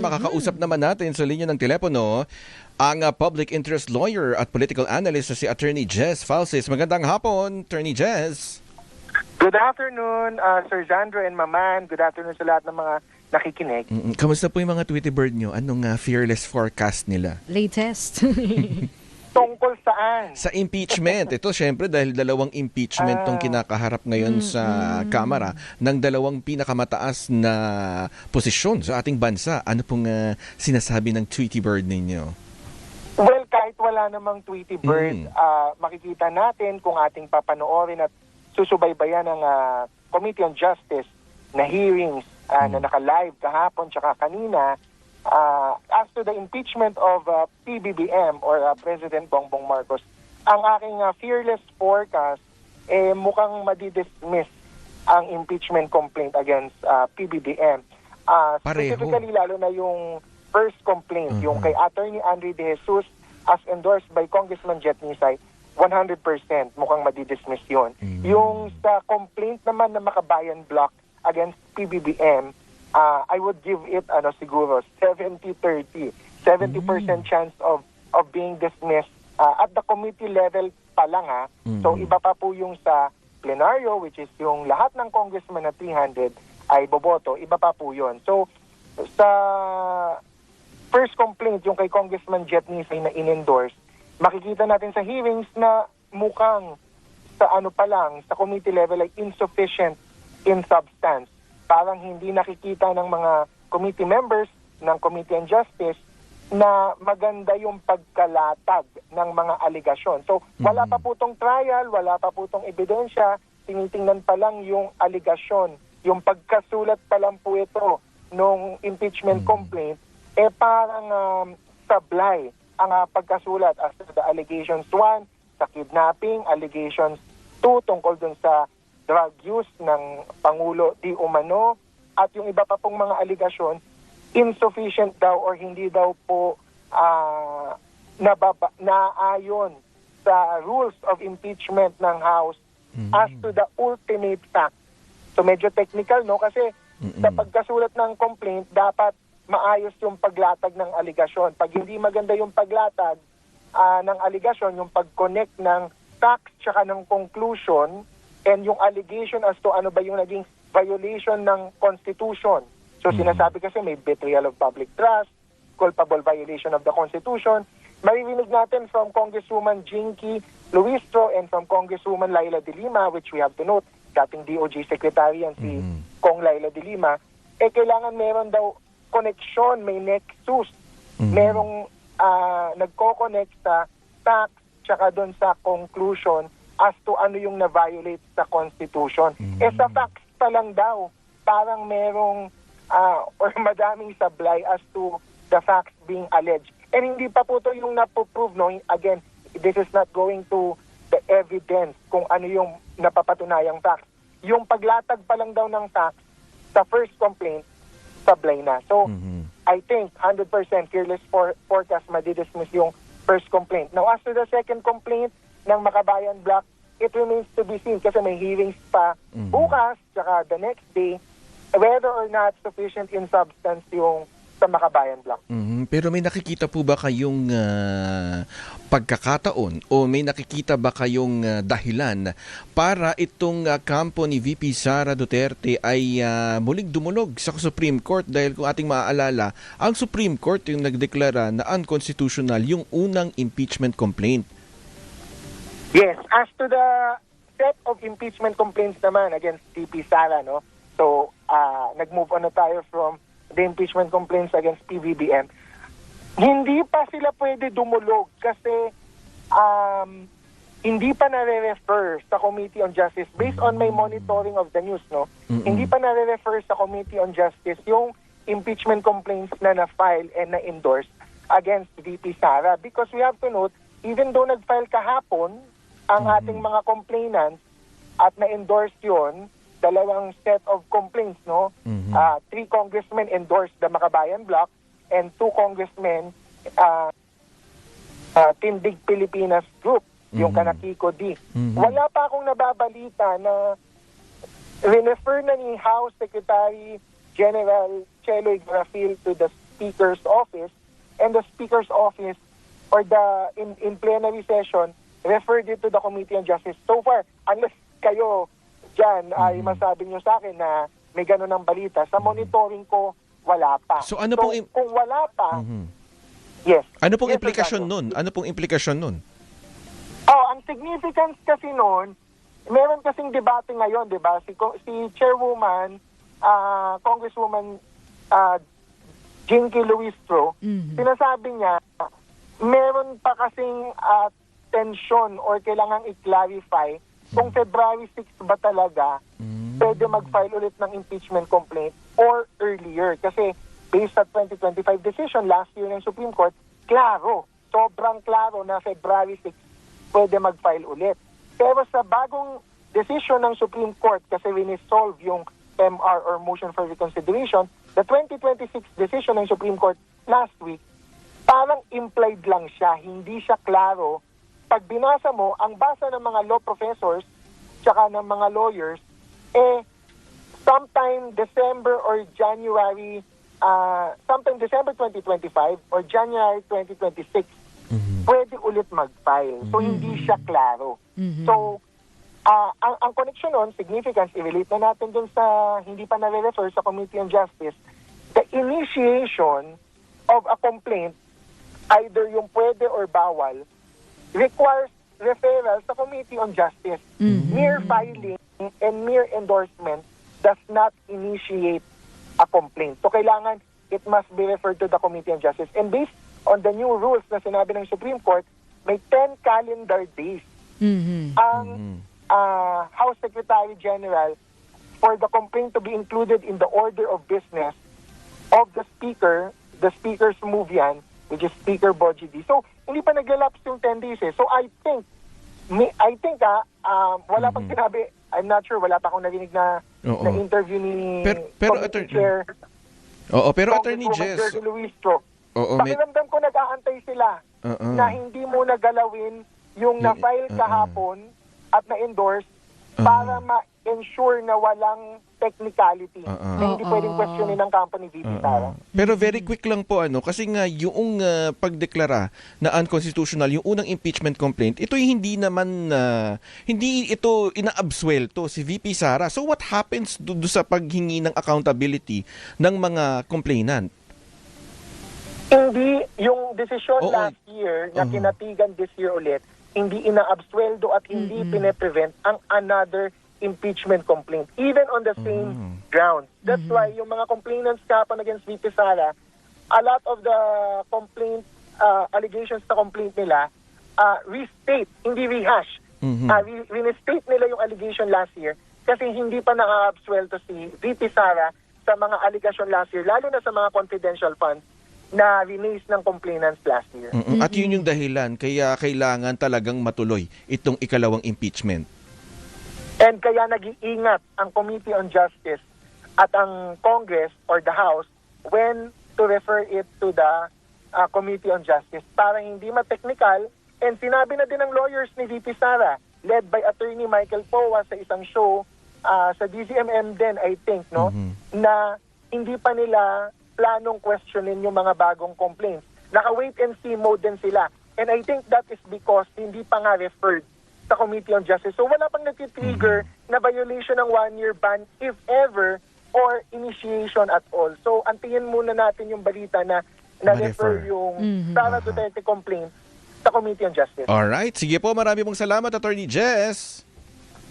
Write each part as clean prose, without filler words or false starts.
Makakausap naman natin sa linya ng telepono ang public interest lawyer at political analyst na si Attorney Jess Falces. Magandang hapon, Attorney Jess. Good afternoon, Sir Jandro and Maman. Good afternoon sa lahat ng mga nakikinig. Kamusta po yung mga Tweety Bird nyo? Anong fearless forecast nila? Latest. Tungkol saan? Sa impeachment. Ito syempre dahil dalawang impeachment tong kinakaharap ngayon sa Kamara ng dalawang pinakamataas na posisyon sa ating bansa. Ano pong sinasabi ng Tweety Bird ninyo? Well, kahit wala namang Tweety Bird, makikita natin kung ating papanoorin at susubaybayan ng Committee on Justice na hearings na naka-live kahapon tsaka kanina as to the impeachment of PBBM or President Bongbong Marcos. Ang aking fearless forecast, mukhang madidismiss ang impeachment complaint against PBBM. Specifically, lalo na yung first complaint, yung kay Attorney Andre De Jesus as endorsed by Congressman Jet Nisay, 100% mukhang madidismiss yun. Yung sa complaint naman na Makabayan Block against PBBM, I would give it siguro 70-30. 70% chance of being dismissed at the committee level pa lang So iba pa po yung sa plenaryo, which is yung lahat ng congressman na 300 ay boboto, iba pa po yun. So sa first complaint, yung kay Congressman Jet Nisay na in-endorse, makikita natin sa hearings na mukhang sa sa committee level ay insufficient in substance. Parang hindi nakikita ng mga committee members ng Committee on Justice na maganda yung pagkalatag ng mga aligasyon. So, wala pa po tong trial, wala pa po tong ebidensya, tinitingnan pa lang yung aligasyon, yung pagkasulat pa lang po ito nung impeachment complaint, parang sablay ang pagkasulat as to the allegations 1, sa kidnapping, allegations 2, tungkol dun sa drug use ng Pangulo Di Umano, at yung iba pa pong mga aligasyon, insufficient daw or hindi daw po naayon sa rules of impeachment ng House as to the ultimate fact. So medyo technical, no? Kasi sa pagkasulat ng complaint, dapat maayos yung paglatag ng aligasyon. Pag hindi maganda yung paglatag ng aligasyon, yung pag-connect ng facts tsaka ng conclusion, and yung allegation as to ano ba yung naging violation ng Constitution. So sinasabi kasi may betrayal of public trust, culpable violation of the Constitution. Maririnig natin from Congresswoman Jinky Luistro and from Congresswoman Laila De Lima, which we have to note, dating DOJ Secretary yan si Kong Laila De Lima, kailangan meron daw connection, may nexus. Merong nagko-connect sa facts tsaka doon sa conclusion as to ano yung na-violate sa Constitution. Sa facts pa lang daw, parang merong or madaming sablay as to the facts being alleged. And hindi pa po ito yung napoprove, no? Again, this is not going to the evidence kung ano yung napapatunayang facts. Yung paglatag pa lang daw ng facts sa first complaint, sablay na. So, I think 100% fearless forecast madidismiss yung first complaint. Now, as to the second complaint ng Makabayan Block, it remains to be seen kasi may hearings pa bukas, tsaka the next day, whether or not sufficient in substance yung sa Makabayan Block. Pero may nakikita po ba kayong pagkakataon o may nakikita ba kayong dahilan para itong kampo ni VP Sara Duterte ay muling dumulog sa Supreme Court? Dahil kung ating maaalala, ang Supreme Court yung nagdeklara na unconstitutional yung unang impeachment complaint. Yes, as to the set of impeachment complaints naman against VP Sara, no? So, nag-move on na tayo from the impeachment complaints against PBBM. Hindi pa sila pwede dumulog kasi hindi pa nare-refer sa Committee on Justice based on my monitoring of the news, no? Hindi pa nare-refer sa Committee on Justice yung impeachment complaints na na-file and na-endorse against VP Sara, because we have to note, even though nag-file kahapon ang ating mga complainants at na-endorse yun, dalawang set of complaints, no? 3 congressmen endorsed the Makabayan Block and 2 congressmen Tindig Pilipinas Group, yung Kanakiko D. Wala pa akong nababalita na refer na ni House Secretary General Cheloy Grafil to the Speaker's office, and the Speaker's office or the in plenary session referred it to the Committee on Justice. So far, unless kayo dyan ay masabi nyo sa akin na may ganun ang balita, sa monitoring ko, wala pa. So ano pong kung wala pa, yes. ano pong Yes, implikasyon Ricardo. nun? Ano pong implikasyon nun? Oh, ang significance kasi noon, meron kasing debate ngayon, 'di ba? Si Chairwoman, Congresswoman Jinky Luistro, sinasabi niya, meron pa kasing tension or kailangang i-clarify kung February 6 ba talaga pwede mag-file ulit ng impeachment complaint or earlier. Kasi based sa 2025 decision last year ng Supreme Court, klaro, sobrang klaro na February 6 pwede mag-file ulit. Pero sa bagong decision ng Supreme Court, kasi winisolve yung MR or motion for reconsideration, the 2026 decision ng Supreme Court last week, parang implied lang siya, hindi siya klaro. Pag binasa mo, ang basa ng mga law professors tsaka ng mga lawyers, sometime December or January, sometime December 2025 or January 2026, pwede ulit mag-file. So, hindi siya klaro. So, ang connection nun, significance, i-relate na natin dun sa hindi pa nare-refer sa Committee on Justice, the initiation of a complaint, either yung pwede or bawal, requires referral sa Committee on Justice. Mere filing and mere endorsement does not initiate a complaint. So, kailangan it must be referred to the Committee on Justice. And based on the new rules na sinabi ng Supreme Court, may 10 calendar days ang House Secretary General for the complaint to be included in the order of business of the Speaker's move yan, which is Speaker Boji D. So, hindi pa naglalapse yung 10 days eh. So, I think wala pang sinabi, I'm not sure, wala pa akong narinig na interview ni pero Committee Chair Attorney Congresswoman Jess, Jersey Luistro. Oo, Pakiramdam ko nag-aantay sila na hindi mo nagalawin yung na-file kahapon at na-endorse para ma-ensure na walang technicality na hindi pwedeng questionin ng company VP Sara. Pero very quick lang po kasi nga yung pagdeklara na unconstitutional yung unang impeachment complaint, ito hindi naman hindi ito inaabsuelto si VP Sara. So what happens do sa paghingi ng accountability ng mga complainant? Hindi yung desisyon last year na kinatigan this year ulit, hindi inaabsueldo at hindi pine-prevent ang another impeachment complaint, even on the same ground. That's why yung mga complainants kapon against VP Sara, a lot of the complaint allegations na complaint nila restate, hindi rehash. Restate nila yung allegation last year kasi hindi pa na-absuelto si VP Sara sa mga allegation last year, lalo na sa mga confidential funds na release ng complainants last year. At yun yung dahilan kaya kailangan talagang matuloy itong ikalawang impeachment. And kaya nag-iingat ang Committee on Justice at ang Congress or the House when to refer it to the Committee on Justice para hindi ma-technical. And sinabi na din ng lawyers ni VP Sara, led by Attorney Michael Powa sa isang show sa DZMM din, I think, no, na hindi pa nila planong questionin yung mga bagong complaints. Naka-wait and see mode din sila. And I think that is because hindi pa nga referred sa Committee on Justice. So wala pang nag-trigger na violation ng 1-year ban, if ever, or initiation at all. So antingin muna natin yung balita na na-refer yung Sara Duterte complaint sa Committee on Justice. Alright, sige po, marami pong salamat, Attorney Jess.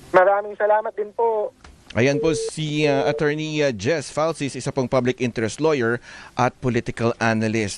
Maraming salamat din po. Ayan po si Attorney Jess Falsis, isa pong public interest lawyer at political analyst.